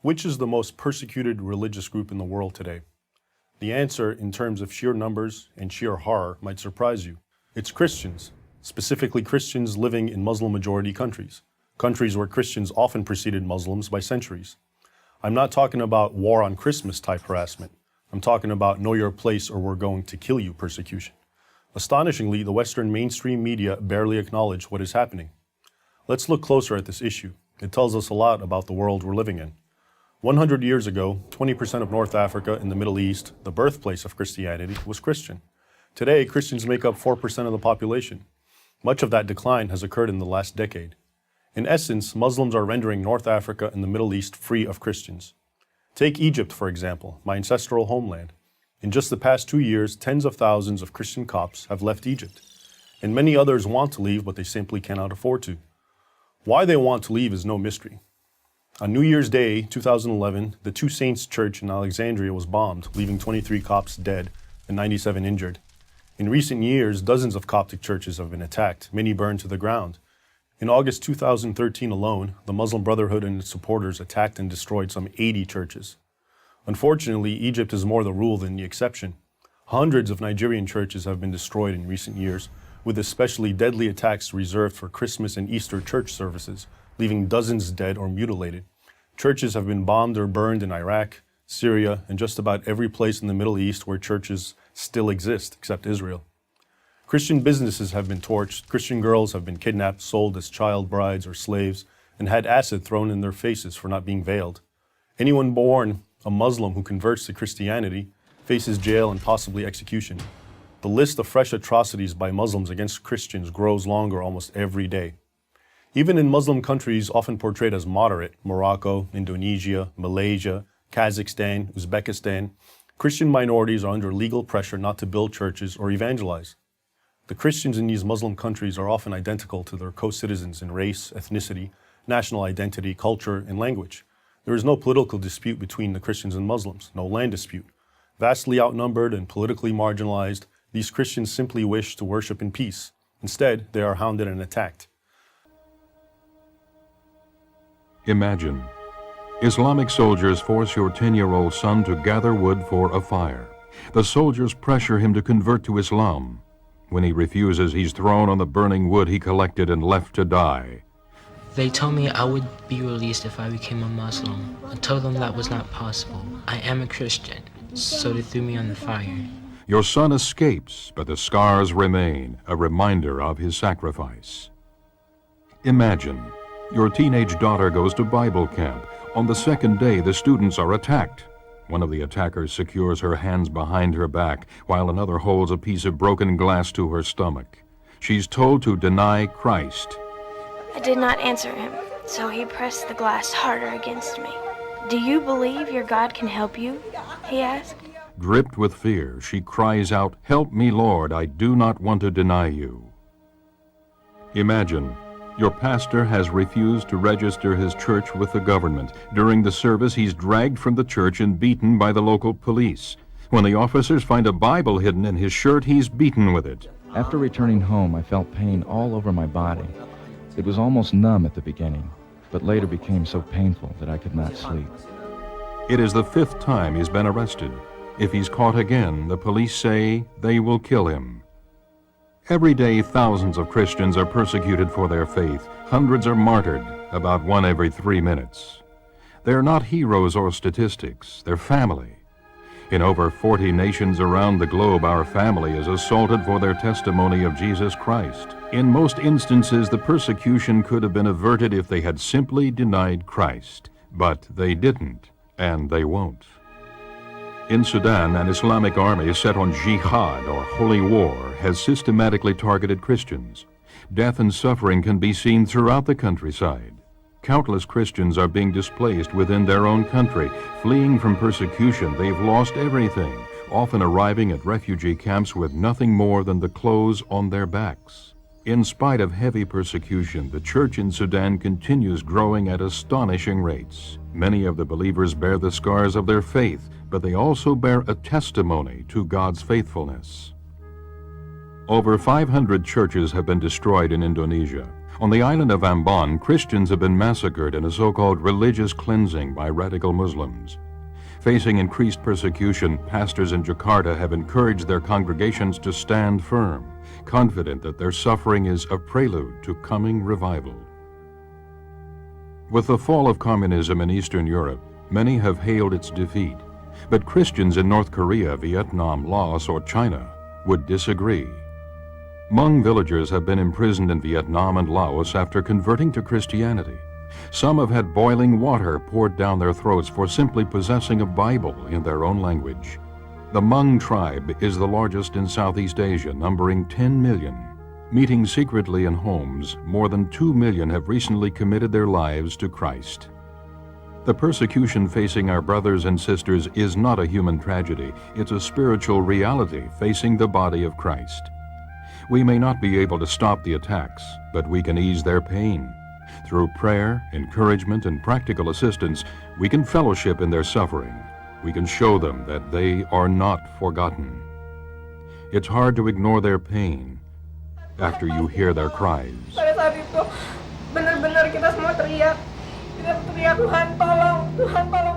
Which is the most persecuted religious group in the world today? The answer, in terms of sheer numbers and sheer horror, might surprise you. It's Christians, specifically Christians living in Muslim-majority countries, countries where Christians often preceded Muslims by centuries. I'm not talking about war on Christmas type harassment. I'm talking about know your place or we're going to kill you persecution. Astonishingly, the Western mainstream media barely acknowledge what is happening. Let's look closer at this issue. It tells us a lot about the world we're living in. 100 years ago, 20% of North Africa and the Middle East, the birthplace of Christianity, was Christian. Today, Christians make up 4% of the population. Much of that decline has occurred in the last decade. In essence, Muslims are rendering North Africa and the Middle East free of Christians. Take Egypt, for example, my ancestral homeland. In just the past 2 years, tens of thousands of Christian Copts have left Egypt. And many others want to leave, but they simply cannot afford to. Why they want to leave is no mystery. On New Year's Day, 2011, the Two Saints Church in Alexandria was bombed, leaving 23 Copts dead and 97 injured. In recent years, dozens of Coptic churches have been attacked, many burned to the ground. In August 2013 alone, the Muslim Brotherhood and its supporters attacked and destroyed some 80 churches. Unfortunately, Egypt is more the rule than the exception. Hundreds of Nigerian churches have been destroyed in recent years, with especially deadly attacks reserved for Christmas and Easter church services, leaving dozens dead or mutilated. Churches have been bombed or burned in Iraq, Syria, and just about every place in the Middle East where churches still exist, except Israel. Christian businesses have been torched, Christian girls have been kidnapped, sold as child brides or slaves, and had acid thrown in their faces for not being veiled. Anyone born a Muslim who converts to Christianity faces jail and possibly execution. The list of fresh atrocities by Muslims against Christians grows longer almost every day. Even in Muslim countries often portrayed as moderate, Morocco, Indonesia, Malaysia, Kazakhstan, Uzbekistan, Christian minorities are under legal pressure not to build churches or evangelize. The Christians in these Muslim countries are often identical to their co-citizens in race, ethnicity, national identity, culture, and language. There is no political dispute between the Christians and Muslims, no land dispute. Vastly outnumbered and politically marginalized, these Christians simply wish to worship in peace. Instead, they are hounded and attacked. Imagine, Islamic soldiers force your 10-year-old son to gather wood for a fire. The soldiers pressure him to convert to Islam. When he refuses, he's thrown on the burning wood he collected and left to die. They told me I would be released if I became a Muslim. I told them that was not possible. I am a Christian, so they threw me on the fire. Your son escapes, but the scars remain, a reminder of his sacrifice. Imagine, your teenage daughter goes to Bible camp. On the second day, the students are attacked. One of the attackers secures her hands behind her back, while another holds a piece of broken glass to her stomach. She's told to deny Christ. I did not answer him, so he pressed the glass harder against me. Do you believe your God can help you? He asked. Dripped with fear, she cries out, "Help me, Lord, I do not want to deny you." Imagine, your pastor has refused to register his church with the government. During the service, he's dragged from the church and beaten by the local police. When the officers find a Bible hidden in his shirt, he's beaten with it. After returning home, I felt pain all over my body. It was almost numb at the beginning, but later became so painful that I could not sleep. It is the 5th time he's been arrested. If he's caught again, the police say they will kill him. Every day, thousands of Christians are persecuted for their faith. Hundreds are martyred, about 1 every 3 minutes. They're not heroes or statistics, they're family. In over 40 nations around the globe, our family is assaulted for their testimony of Jesus Christ. In most instances, the persecution could have been averted if they had simply denied Christ. But they didn't, and they won't. In Sudan, an Islamic army set on jihad, or holy war, has systematically targeted Christians. Death and suffering can be seen throughout the countryside. Countless Christians are being displaced within their own country. Fleeing from persecution, they've lost everything, often arriving at refugee camps with nothing more than the clothes on their backs. In spite of heavy persecution, the church in Sudan continues growing at astonishing rates. Many of the believers bear the scars of their faith, but they also bear a testimony to God's faithfulness. Over 500 churches have been destroyed in Indonesia. On the island of Ambon, Christians have been massacred in a so-called religious cleansing by radical Muslims. Facing increased persecution, pastors in Jakarta have encouraged their congregations to stand firm, confident that their suffering is a prelude to coming revival. With the fall of communism in Eastern Europe, many have hailed its defeat, but Christians in North Korea, Vietnam, Laos, or China would disagree. Hmong villagers have been imprisoned in Vietnam and Laos after converting to Christianity. Some have had boiling water poured down their throats for simply possessing a Bible in their own language. The Hmong tribe is the largest in Southeast Asia, numbering 10 million. Meeting secretly in homes, more than 2 million have recently committed their lives to Christ. The persecution facing our brothers and sisters is not a human tragedy. It's a spiritual reality facing the body of Christ. We may not be able to stop the attacks, but we can ease their pain. Through prayer, encouragement, and practical assistance, we can fellowship in their suffering. We can show them that they are not forgotten. It's hard to ignore their pain after you hear their cries. Pada saat itu benar-benar kita semua teriak, Tuhan tolong, Tuhan tolong.